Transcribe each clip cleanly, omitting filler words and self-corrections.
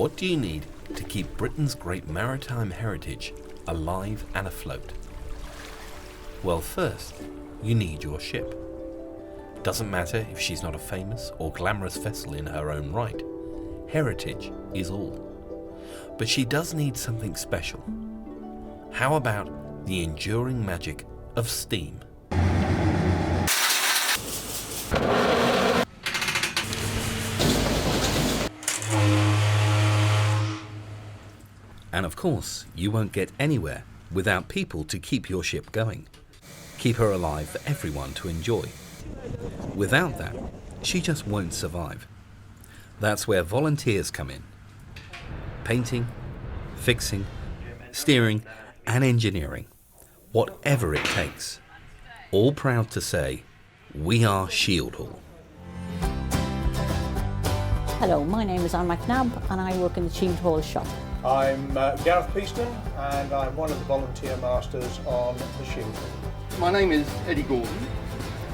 What do you need to keep Britain's great maritime heritage alive and afloat? Well, first, you need your ship. Doesn't matter if she's not a famous or glamorous vessel in her own right. Heritage is all. But she does need something special. How about the enduring magic of steam? And of course, you won't get anywhere without people to keep your ship going. Keep her alive for everyone to enjoy. Without that, she just won't survive. That's where volunteers come in. Painting, fixing, steering, and engineering. Whatever it takes. All proud to say, we are Shieldhall. Hello, my name is Anne McNabb and I work in the Shieldhall shop. I'm Gareth Peaston and I'm one of the volunteer masters on the Shieldhall. My name is Eddie Gordon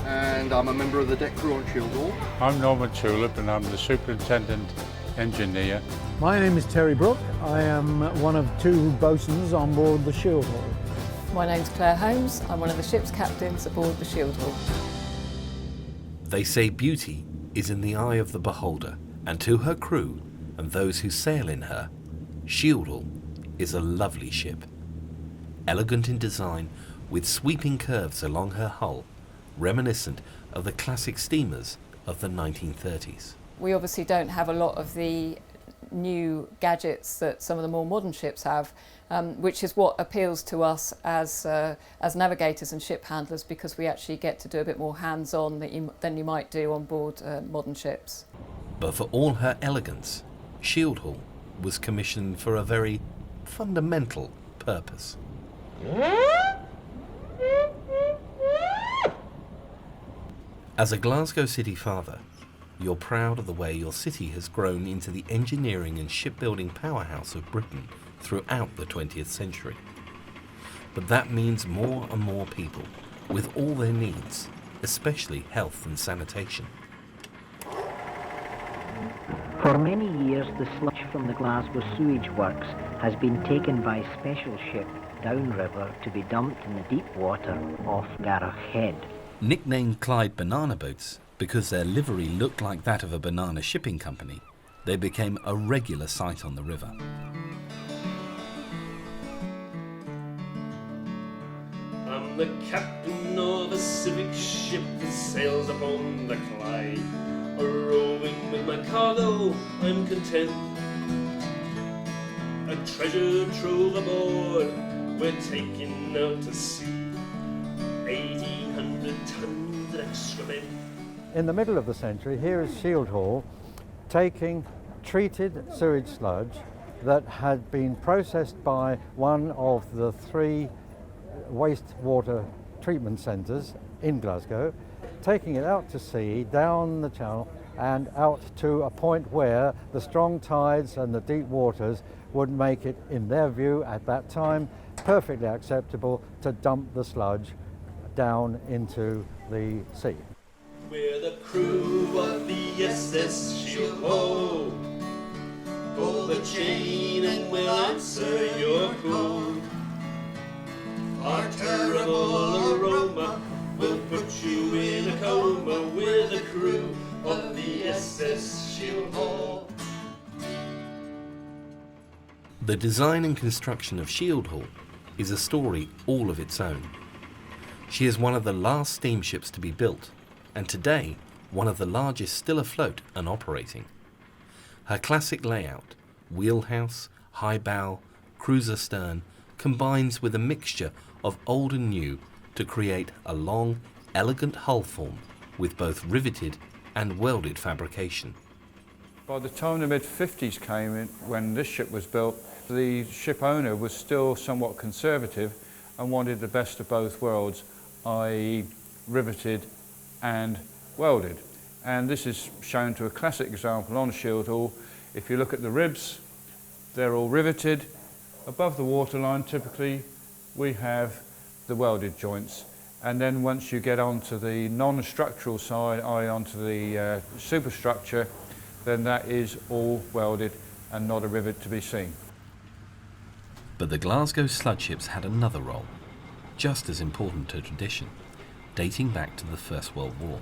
and I'm a member of the deck crew on Shieldhall. I'm Norman Tulip and I'm the superintendent engineer. My name is Terry Brooke. I am one of two bosuns on board the Shieldhall. My name's Claire Holmes. I'm one of the ship's captains aboard the Shieldhall. They say beauty is in the eye of the beholder, and to her crew and those who sail in her, Shieldhall is a lovely ship. Elegant in design, with sweeping curves along her hull, reminiscent of the classic steamers of the 1930s. We obviously don't have a lot of the new gadgets that some of the more modern ships have, which is what appeals to us as navigators and ship handlers, because we actually get to do a bit more hands-on than you might do on board modern ships. But for all her elegance, Shieldhall was commissioned for a very fundamental purpose. As a Glasgow city father, you're proud of the way your city has grown into the engineering and shipbuilding powerhouse of Britain throughout the 20th century. But that means more and more people with all their needs, especially health and sanitation. For many years, the sludge from the Glasgow sewage works has been taken by special ship downriver to be dumped in the deep water off Garach Head. Nicknamed Clyde banana boats because their livery looked like that of a banana shipping company, they became a regular sight on the river. I'm the captain of a civic ship that sails upon the Clyde. Rowing with my cargo, I'm content. A treasure trove aboard, we're taking out to sea. 1,800 tons of excrement. In the middle of the century, here is Shieldhall taking treated sewage sludge that had been processed by one of the 3 wastewater treatment centres in Glasgow, taking it out to sea, down the channel and out to a point where the strong tides and the deep waters would make it, in their view at that time, perfectly acceptable to dump the sludge down into the sea. We're the crew of the SS Shieldhall. Pull the chain and we'll answer your call. Our terrible aroma will put you in a coma. We're the crew of the SS Shieldhall. The design and construction of Shieldhall is a story all of its own. She is one of the last steamships to be built, and today one of the largest still afloat and operating. Her classic layout, wheelhouse, high bow, cruiser stern, combines with a mixture of old and new to create a long, elegant hull form with both riveted and welded fabrication. By the time the mid-50s came in, when this ship was built, the ship owner was still somewhat conservative and wanted the best of both worlds, i.e. riveted and welded. And this is shown to a classic example on Shieldhall. If you look at the ribs, they're all riveted. Above the waterline, typically, we have the welded joints. And then once you get onto the non-structural side, i.e. onto the superstructure, then that is all welded and not a rivet to be seen. But the Glasgow sludge ships had another role, just as important to tradition, dating back to the First World War.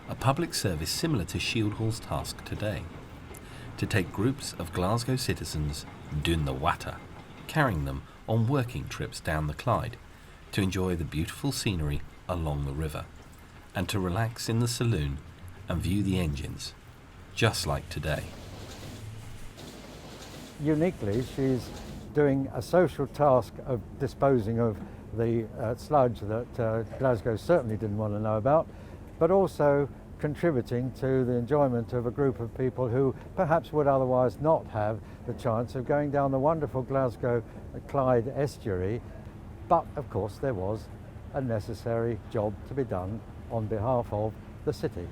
A public service similar to Shieldhall's task today, to take groups of Glasgow citizens doon the water, carrying them on working trips down the Clyde to enjoy the beautiful scenery along the river and to relax in the saloon and view the engines, just like today. Uniquely, she's doing a social task of disposing of the sludge that Glasgow certainly didn't want to know about, but also contributing to the enjoyment of a group of people who perhaps would otherwise not have the chance of going down the wonderful Glasgow Clyde estuary. But of course there was a necessary job to be done on behalf of the city.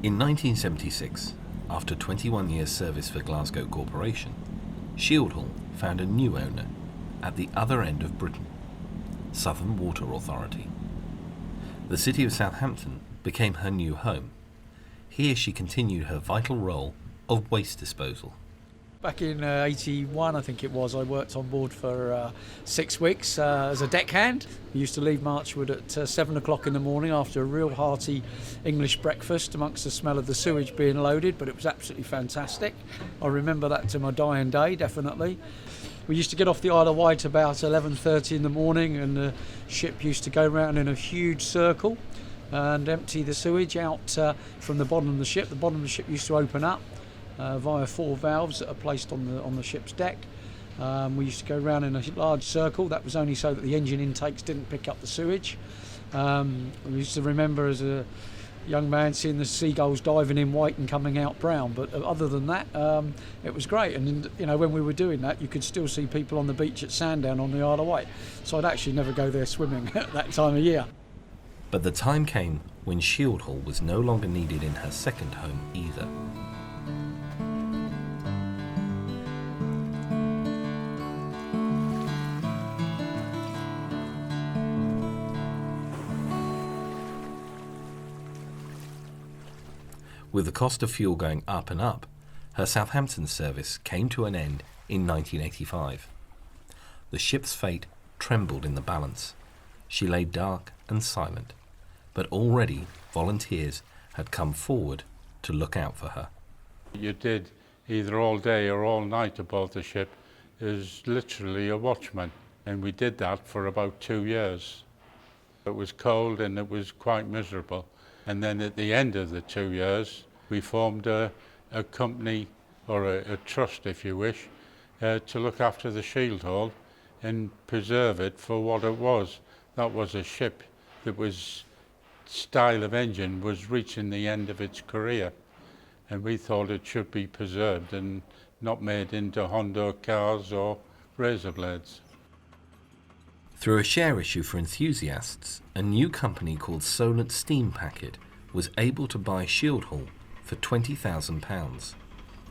In 1976, after 21 years service for Glasgow Corporation, Shieldhall found a new owner at the other end of Britain, Southern Water Authority. The city of Southampton became her new home. Here she continued her vital role of waste disposal. Back in 81, I think it was, I worked on board for 6 weeks as a deckhand. We used to leave Marchwood at 7 o'clock in the morning after a real hearty English breakfast amongst the smell of the sewage being loaded, but it was absolutely fantastic. I remember that to my dying day, definitely. We used to get off the Isle of Wight about 11:30 in the morning, and the ship used to go round in a huge circle and empty the sewage out from the bottom of the ship. The bottom of the ship used to open up via 4 valves that are placed on the ship's deck. We used to go round in a large circle. That was only so that the engine intakes didn't pick up the sewage. We used to remember as a young man seeing the seagulls diving in white and coming out brown, but other than that it was great. And you know, when we were doing that, you could still see people on the beach at Sandown on the Isle of Wight, so I'd actually never go there swimming at that time of year. But the time came when Shieldhall was no longer needed in her second home either. With the cost of fuel going up and up, her Southampton service came to an end in 1985. The ship's fate trembled in the balance. She lay dark and silent, but already volunteers had come forward to look out for her. You did either all day or all night aboard the ship as literally a watchman, and we did that for about 2 years. It was cold and it was quite miserable. And then at the end of the 2 years, we formed a company, or a trust if you wish, to look after the Shieldhall and preserve it for what it was. That was a ship that was, style of engine was reaching the end of its career. And we thought it should be preserved and not made into Honda cars or razor blades. Through a share issue for enthusiasts, a new company called Solent Steam Packet was able to buy Shieldhall for £20,000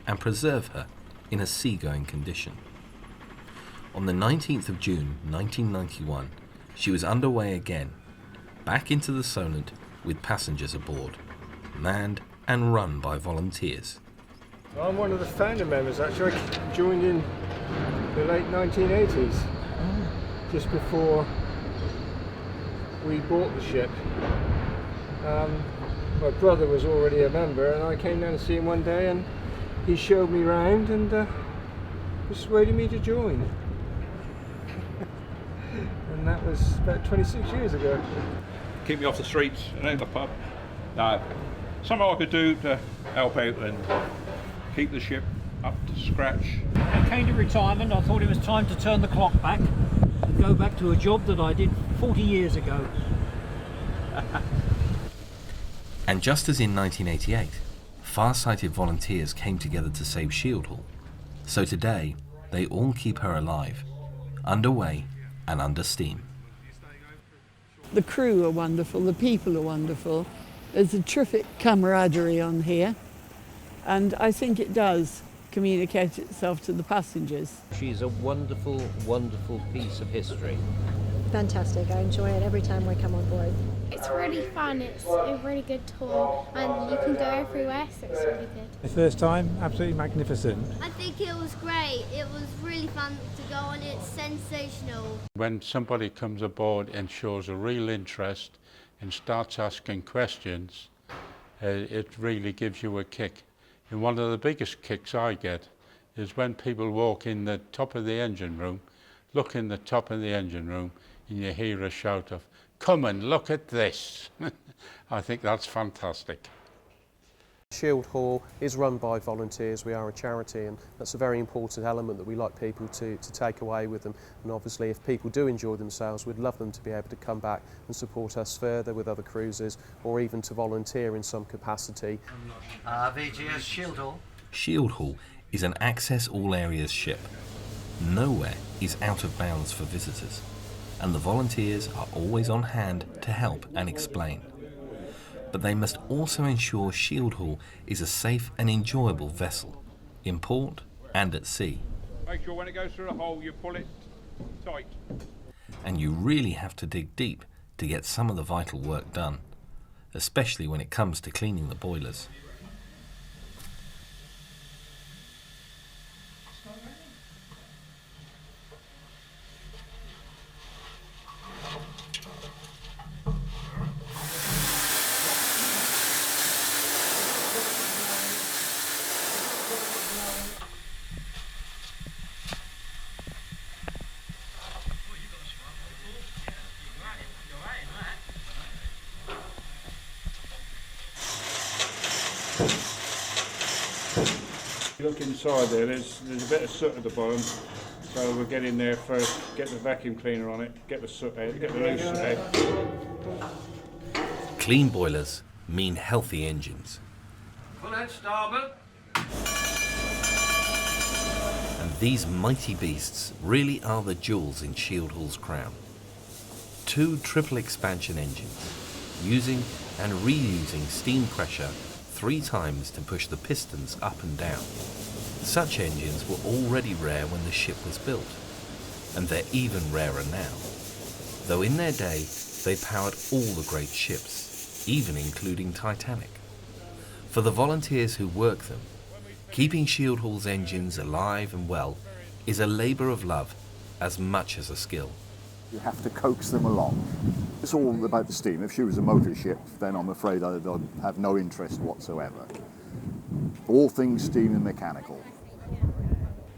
and preserve her in a seagoing condition. On the 19th of June 1991, she was underway again, back into the Solent with passengers aboard, manned and run by volunteers. I'm one of the founder members actually. I joined in the late 1980s, just before we bought the ship. My brother was already a member, and I came down to see him one day, and he showed me round and persuaded me to join. And that was about 26 years ago. Keep me off the streets and in the pub. No, something I could do to help out and keep the ship up to scratch. I came to retirement. I thought it was time to turn the clock back and go back to a job that I did 40 years ago. And just as in 1988, far-sighted volunteers came together to save Shieldhall, so today they all keep her alive, underway and under steam. The crew are wonderful, the people are wonderful. There's a terrific camaraderie on here, and I think it does communicate itself to the passengers. She's a wonderful, wonderful piece of history. fantastic. I enjoy it every time we come on board. It's really fun, it's a really good tour and you can go everywhere, so it's really good. The first time, absolutely magnificent. I think it was great. It was really fun to go on. It's sensational. When somebody comes aboard and shows a real interest and starts asking questions, it really gives you a kick. And one of the biggest kicks I get is when people walk in the top of the engine room, look in the top of the engine room, and you hear a shout of, "Come and look at this." I think that's fantastic. Shieldhall is run by volunteers. We are a charity, and that's a very important element that we like people to take away with them. And obviously if people do enjoy themselves, we'd love them to be able to come back and support us further with other cruises, or even to volunteer in some capacity. VGS Shieldhall. Shieldhall is an access all areas ship. Nowhere is out of bounds for visitors, and the volunteers are always on hand to help and explain. But they must also ensure Shieldhall is a safe and enjoyable vessel, in port and at sea. Make sure when it goes through the hole you pull it tight. And you really have to dig deep to get some of the vital work done, especially when it comes to cleaning the boilers. You look inside there, there's a bit of soot at the bottom, so we'll get in there first, get the vacuum cleaner on it, get the soot out, get the loose out. Clean boilers mean healthy engines. Full head starboard. And these mighty beasts really are the jewels in Shieldhall's crown. 2 triple expansion engines, using and reusing steam pressure 3 times to push the pistons up and down. Such engines were already rare when the ship was built, and they're even rarer now, though in their day they powered all the great ships, even including Titanic. For the volunteers who work them, keeping Shieldhall's engines alive and well is a labour of love as much as a skill. You have to coax them along. It's all about the steam. If she was a motor ship, then I'm afraid I'd have no interest whatsoever. All things steam and mechanical.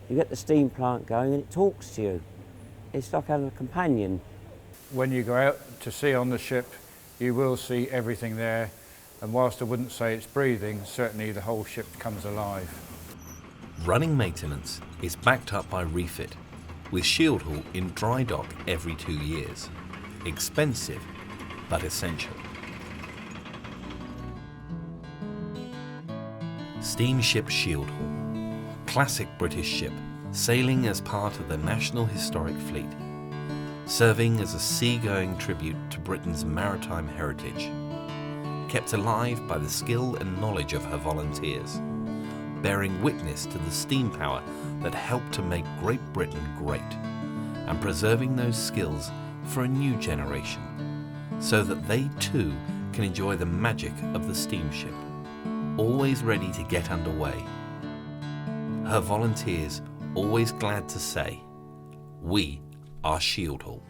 You get the steam plant going and it talks to you. It's like having a companion. When you go out to sea on the ship, you will see everything there, and whilst I wouldn't say it's breathing, certainly the whole ship comes alive. Running maintenance is backed up by refit, with Shieldhall in dry dock every 2 years. Expensive, but essential. Steamship Shieldhall. Classic British ship, sailing as part of the National Historic Fleet, serving as a sea-going tribute to Britain's maritime heritage, kept alive by the skill and knowledge of her volunteers, bearing witness to the steam power that helped to make Great Britain great, and preserving those skills for a new generation, so that they too can enjoy the magic of the steamship, always ready to get underway. Her volunteers always glad to say, "We are Shieldhall."